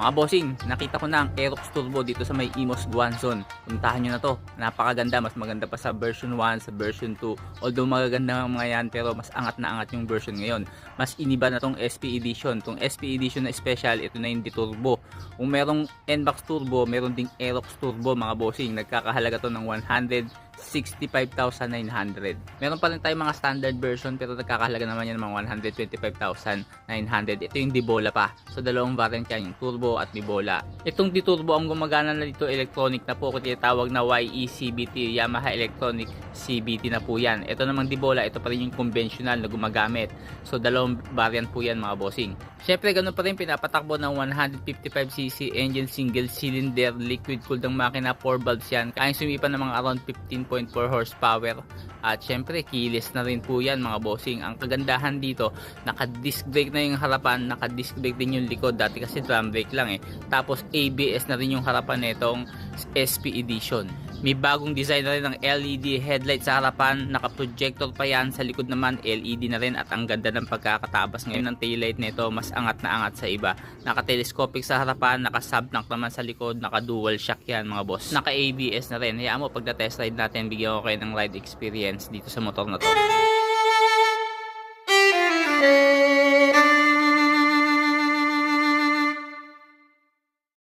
Mga bossing, nakita ko na ang Aerox Turbo dito sa may Imos Guanzon. Puntahan nyo na to. Napakaganda, mas maganda pa sa version 1, sa version 2. Although magaganda ang mga yan, pero mas angat na angat yung version ngayon. Mas iniba na tong SP Edition. Tong SP Edition na special, ito na yung turbo. Kung merong NMAX Turbo, meron ding Aerox Turbo mga bossing. Nagkakahalaga to ng 165,900. Meron pa rin tayong mga standard version pero nagkakahalaga naman yan ng mga 125,900. Ito yung Dibola pa. So dalawang variant yan, yung turbo at Dibola. Itong D-Turbo ang gumagana na dito, electronic na po, kung tinatawag na YECBT, Yamaha Electronic CBT na po yan. Ito namang Dibola, ito pa rin yung conventional na gumagamit. So dalawang variant po yan mga bossing. Syempre ganun pa rin pinapatakbo ng 155cc engine, single cylinder, liquid cooled ang makina, 4 valves yan. Kayang sumipa ng mga around 15.4 horsepower. At syempre keyless na rin po yan mga bossing. Ang kagandahan dito, naka-disc brake na yung harapan, naka-disc brake din yung likod. Dati kasi drum brake lang eh. Tapos ABS na rin yung harapan nitong SP Edition. May bagong design na rin ng LED headlight sa harapan, naka-projector pa yan, sa likod naman LED na rin at ang ganda ng pagkakatabas ngayon ng taillight nito, mas angat na angat sa iba. Naka-telescopic sa harapan, naka-subtank naman sa likod, naka-dual shock yan mga boss. Naka-ABS na rin. Hayaan mo pagda-test ride natin, bigyan ko kayo ng ride experience dito sa motor na to.